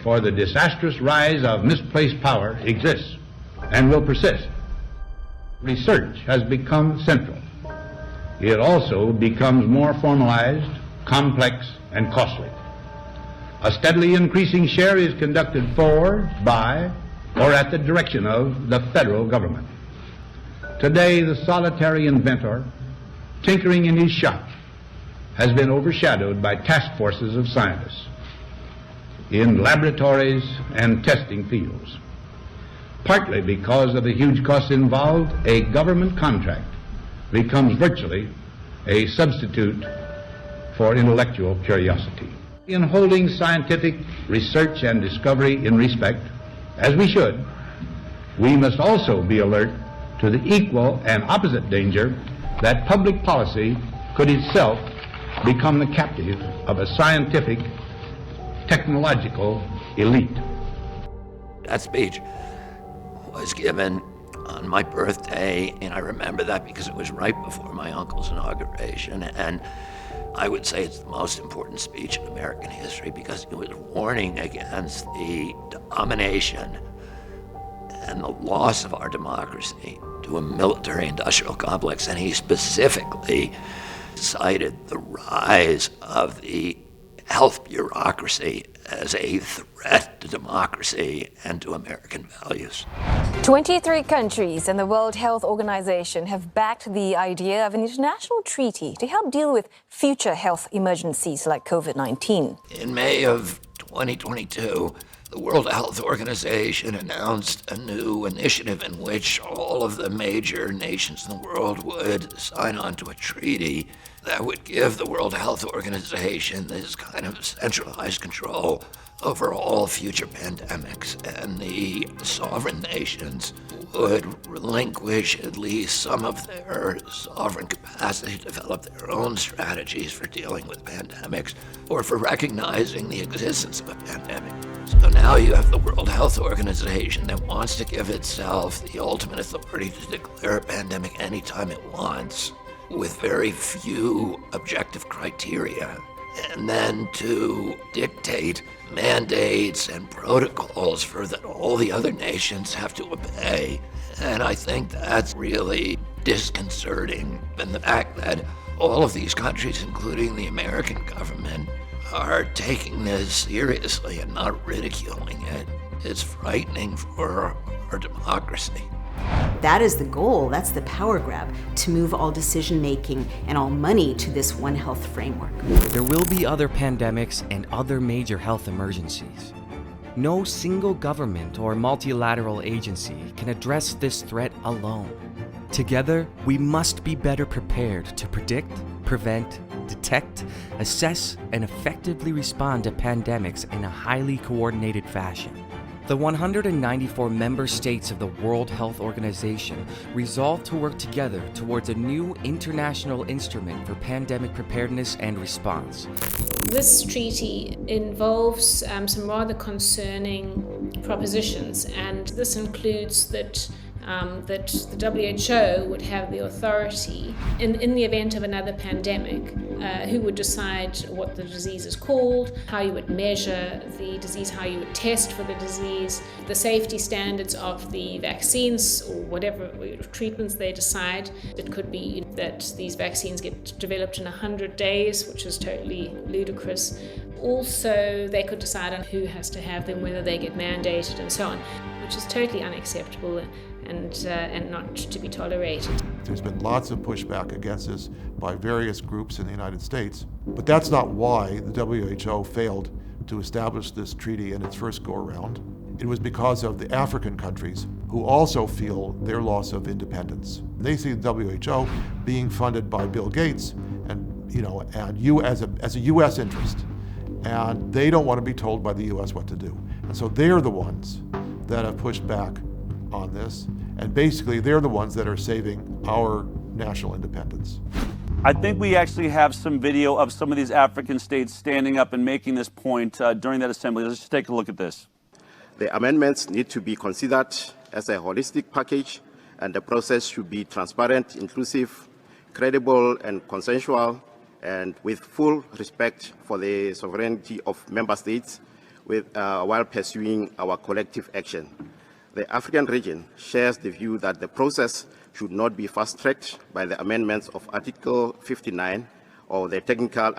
for the disastrous rise of misplaced power exists and will persist. Research has become central. It also becomes more formalized, complex, and costly. A steadily increasing share is conducted for, by, or at the direction of the federal government. Today, the solitary inventor, tinkering in his shop, has been overshadowed by task forces of scientists in laboratories and testing fields. Partly because of the huge costs involved, a government contract becomes virtually a substitute for intellectual curiosity. In holding scientific research and discovery in respect, as we should, we must also be alert to the equal and opposite danger that public policy could itself become the captive of a scientific, technological elite. That speech was given on my birthday, and I remember that because it was right before my uncle's inauguration, and I would say it's the most important speech in American history because it was warning against the domination and the loss of our democracy to a military-industrial complex, and he specifically cited the rise of the health bureaucracy as a threat to democracy and to American values. 23 countries and the World Health Organization have backed the idea of an international treaty to help deal with future health emergencies like COVID-19. In May of 2022, the World Health Organization announced a new initiative in which all of the major nations in the world would sign on to a treaty that would give the World Health Organization this kind of centralized control over all future pandemics, and the sovereign nations would relinquish at least some of their sovereign capacity to develop their own strategies for dealing with pandemics or for recognizing the existence of a pandemic. So now you have the World Health Organization that wants to give itself the ultimate authority to declare a pandemic anytime it wants, with very few objective criteria, and then to dictate mandates and protocols for that all the other nations have to obey. And I think that's really disconcerting. And the fact that all of these countries, including the American government, are taking this seriously and not ridiculing it, it's frightening for our democracy. That is the goal, that's the power grab, to move all decision-making and all money to this One Health framework. There will be other pandemics and other major health emergencies. No single government or multilateral agency can address this threat alone. Together, we must be better prepared to predict, prevent, detect, assess, and effectively respond to pandemics in a highly coordinated fashion. The 194 member states of the World Health Organization resolved to work together towards a new international instrument for pandemic preparedness and response. This treaty involves some rather concerning propositions, and this includes that the WHO would have the authority in the event of another pandemic, who would decide what the disease is called, how you would measure the disease, how you would test for the disease, the safety standards of the vaccines or whatever treatments they decide. It could be that these vaccines get developed in 100 days, which is totally ludicrous. Also, they could decide on who has to have them, whether they get mandated and so on, which is totally unacceptable and not to be tolerated. There's been lots of pushback against this by various groups in the United States, but that's not why the WHO failed to establish this treaty in its first go-around. It was because of the African countries who also feel their loss of independence. They see the WHO being funded by Bill Gates and you as a U.S. interest, and they don't want to be told by the U.S. what to do. And so they're the ones that have pushed back on this, and basically they're the ones that are saving our national independence. I think we actually have some video of some of these African states standing up and making this point during that assembly. Let's just take a look at this. The amendments need to be considered as a holistic package, and the process should be transparent, inclusive, credible, and consensual, and with full respect for the sovereignty of member states. while pursuing our collective action. The African region shares the view that the process should not be fast-tracked by the amendments of Article 59 or the technical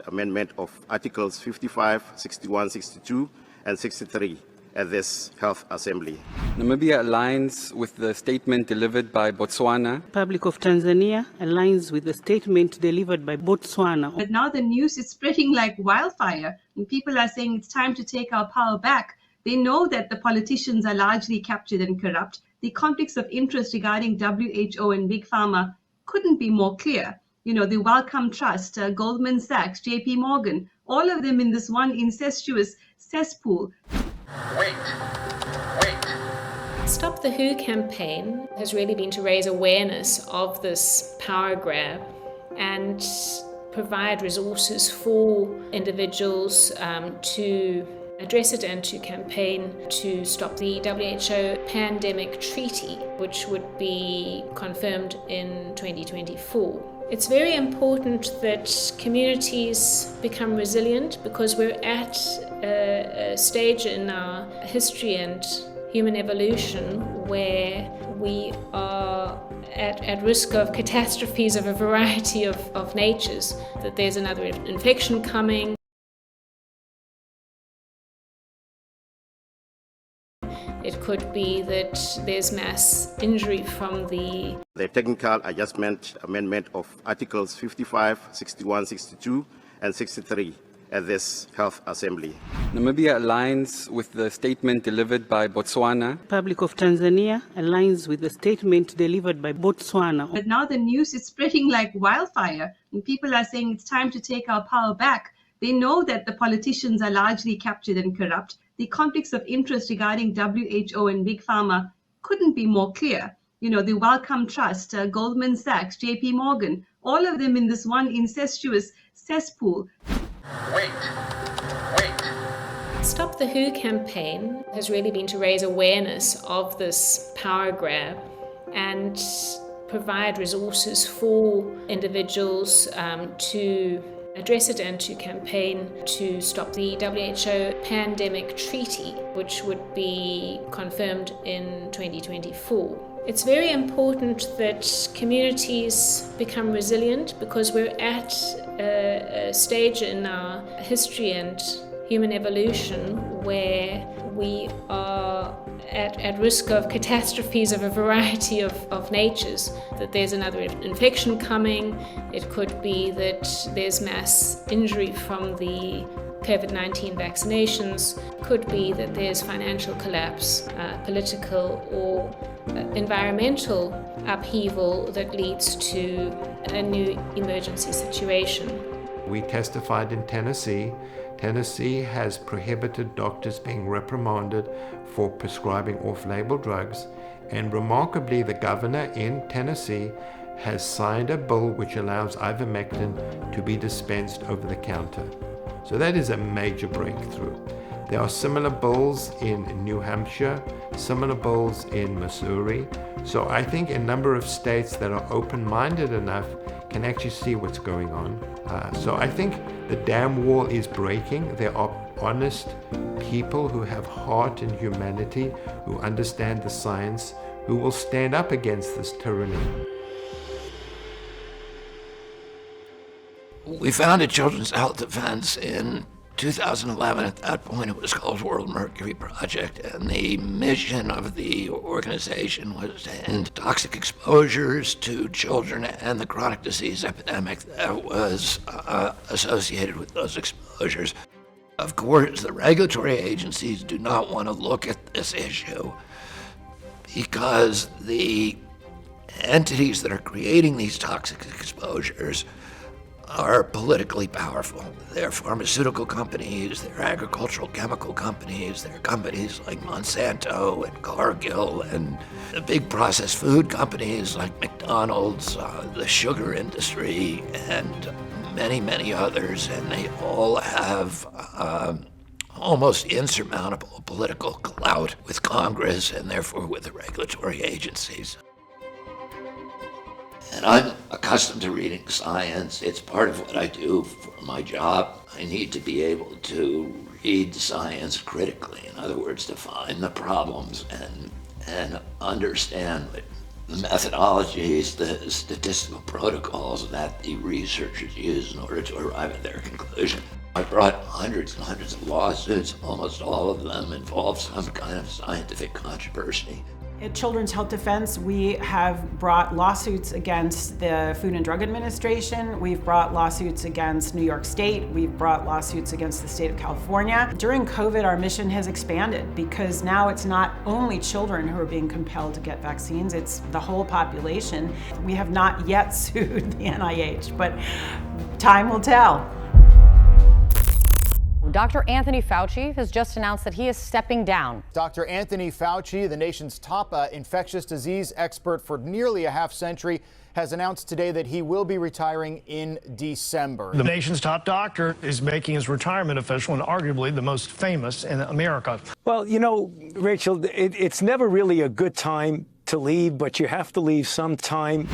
amendment of Articles 55, 61, 62, and 63 at this Health Assembly. Namibia aligns with the statement delivered by Botswana. Republic of Tanzania aligns with the statement delivered by Botswana. But now the news is spreading like wildfire, and people are saying it's time to take our power back. They know that the politicians are largely captured and corrupt. The conflicts of interest regarding WHO and Big Pharma couldn't be more clear. You know, the Wellcome Trust, Goldman Sachs, JP Morgan, all of them in this one incestuous cesspool. Wait. Stop the WHO campaign has really been to raise awareness of this power grab and provide resources for individuals to address it and to campaign to stop the WHO pandemic treaty, which would be confirmed in 2024. It's very important that communities become resilient because we're at a stage in our history and human evolution where we are at risk of catastrophes of a variety of natures, that there's another infection coming. It could be that there's mass injury from the technical amendment of Articles 55, 61, 62, and 63 at this Health Assembly. Namibia aligns with the statement delivered by Botswana. Republic of Tanzania aligns with the statement delivered by Botswana. But now the news is spreading like wildfire, and people are saying it's time to take our power back. They know that the politicians are largely captured and corrupt. The conflicts of interest regarding WHO and Big Pharma couldn't be more clear. You know, the Wellcome Trust, Goldman Sachs, JP Morgan, all of them in this one incestuous cesspool. Wait. Stop the WHO campaign has really been to raise awareness of this power grab and provide resources for individuals to address it and to campaign to stop the WHO pandemic treaty, which would be confirmed in 2024. It's very important that communities become resilient because we're at a stage in our history and human evolution where we are at risk of catastrophes of a variety of natures, that there's another infection coming. It could be that there's mass injury from the COVID-19 vaccinations, could be that there's financial collapse, political or environmental upheaval that leads to a new emergency situation. We testified in Tennessee. Tennessee has prohibited doctors being reprimanded for prescribing off-label drugs, and remarkably, the governor in Tennessee has signed a bill which allows ivermectin to be dispensed over the counter. So that is a major breakthrough. There are similar bills in New Hampshire, similar bills in Missouri. So I think a number of states that are open-minded enough can actually see what's going on. So I think the dam wall is breaking. There are honest people who have heart and humanity, who understand the science, who will stand up against this tyranny. We founded Children's Health Defense in 2011. At that point, it was called World Mercury Project, and the mission of the organization was to end toxic exposures to children and the chronic disease epidemic that was associated with those exposures. Of course, the regulatory agencies do not want to look at this issue because the entities that are creating these toxic exposures are politically powerful. They're pharmaceutical companies, they're agricultural chemical companies, they're companies like Monsanto and Cargill, and the big processed food companies like McDonald's, the sugar industry, and many, many others, and they all have almost insurmountable political clout with Congress and therefore with the regulatory agencies. And I'm accustomed to reading science. It's part of what I do for my job. I need to be able to read science critically. In other words, to find the problems and understand the methodologies, the statistical protocols that the researchers use in order to arrive at their conclusion. I brought hundreds and hundreds of lawsuits. Almost all of them involve some kind of scientific controversy. At Children's Health Defense, we have brought lawsuits against the Food and Drug Administration. We've brought lawsuits against New York State. We've brought lawsuits against the state of California. During COVID, our mission has expanded because now it's not only children who are being compelled to get vaccines, it's the whole population. We have not yet sued the NIH, but time will tell. Dr. Anthony Fauci has just announced that he is stepping down. Dr. Anthony Fauci, the nation's top infectious disease expert for nearly a half century, has announced today that he will be retiring in December. The nation's top doctor is making his retirement official and arguably the most famous in America. Well, you know, Rachel, it's never really a good time to leave, but you have to leave sometime.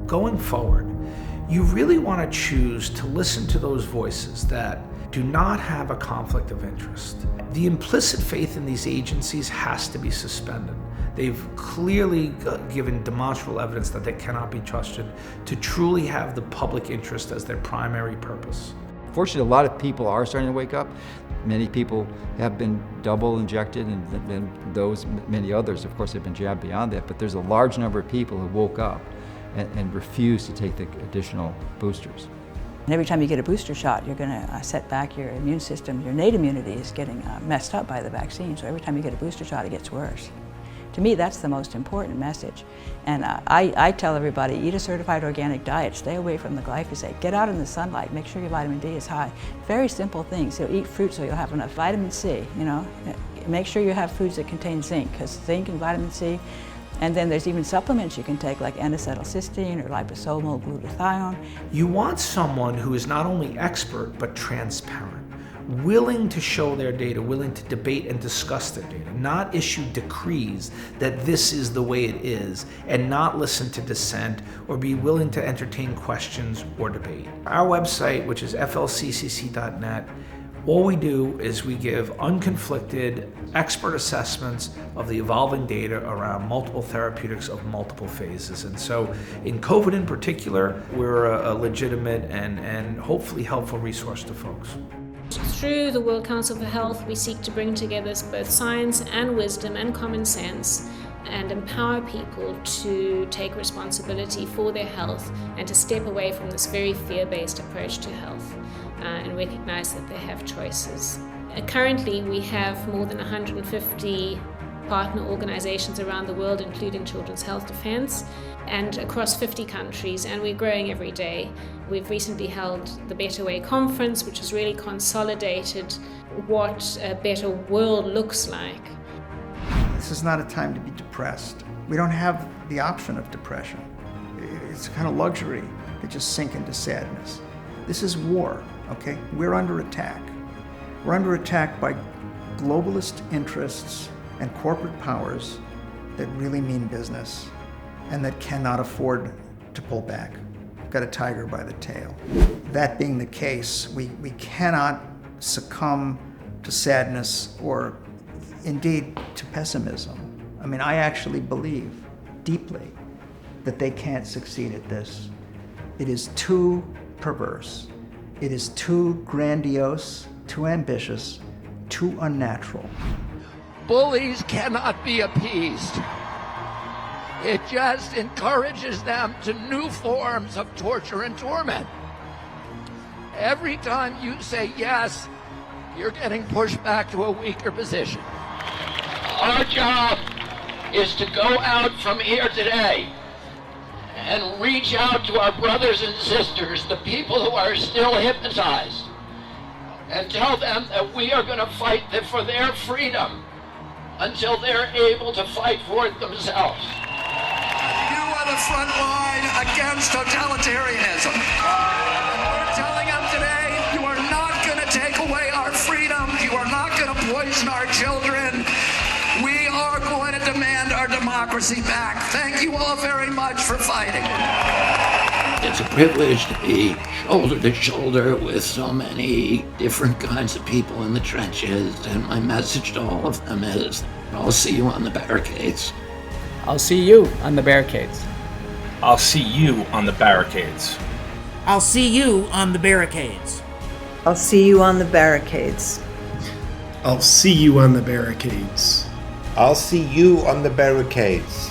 Going forward, you really want to choose to listen to those voices that do not have a conflict of interest. The implicit faith in these agencies has to be suspended. They've clearly given demonstrable evidence that they cannot be trusted to truly have the public interest as their primary purpose. Fortunately, a lot of people are starting to wake up. Many people have been double injected, and then many others, of course, have been jabbed beyond that. But there's a large number of people who woke up and refuse to take the additional boosters. And every time you get a booster shot, you're going to set back your immune system. Your innate immunity is getting messed up by the vaccine, so every time you get a booster shot, it gets worse. To me, that's the most important message. And I tell everybody, eat a certified organic diet, stay away from the glyphosate, get out in the sunlight, make sure your vitamin D is high. Very simple things. So eat fruit so you'll have enough vitamin C, you know. Make sure you have foods that contain zinc, because zinc and vitamin C. And then there's even supplements you can take like N-acetylcysteine or liposomal glutathione. You want someone who is not only expert, but transparent, willing to show their data, willing to debate and discuss their data, not issue decrees that this is the way it is, and not listen to dissent or be willing to entertain questions or debate. Our website, which is flccc.net, all we do is we give unconflicted expert assessments of the evolving data around multiple therapeutics of multiple phases. And so in COVID in particular, we're a legitimate and hopefully helpful resource to folks. Through the World Council for Health, we seek to bring together both science and wisdom and common sense and empower people to take responsibility for their health and to step away from this very fear-based approach to health and recognize that they have choices. Currently, we have more than 150 partner organizations around the world, including Children's Health Defense, and across 50 countries, and we're growing every day. We've recently held the Better Way Conference, which has really consolidated what a better world looks like. This is not a time to be depressed. We don't have the option of depression. It's a kind of luxury to just sink into sadness. This is war, okay? We're under attack. We're under attack by globalist interests and corporate powers that really mean business and that cannot afford to pull back. We've got a tiger by the tail. That being the case, we cannot succumb to sadness or indeed to pessimism. I mean, I actually believe deeply that they can't succeed at this. It is too perverse. It is too grandiose, too ambitious, too unnatural. Bullies cannot be appeased. It just encourages them to new forms of torture and torment. Every time you say yes, you're getting pushed back to a weaker position. Our job is to go out from here today and reach out to our brothers and sisters, the people who are still hypnotized, and tell them that we are going to fight for their freedom until they're able to fight for it themselves. You are the front line against totalitarianism. We're telling them today, you are not going to take away our freedom. You are not going to poison our children. We are going to demand our democracy back. Thank you all very much for fighting. It's a privilege to be shoulder to shoulder with so many different kinds of people in the trenches, and my message to all of them is, I'll see you on the barricades. I'll see you on the barricades. I'll see you on the barricades. I'll see you on the barricades. I'll see you on the barricades. I'll see you on the barricades. I'll see you on the barricades.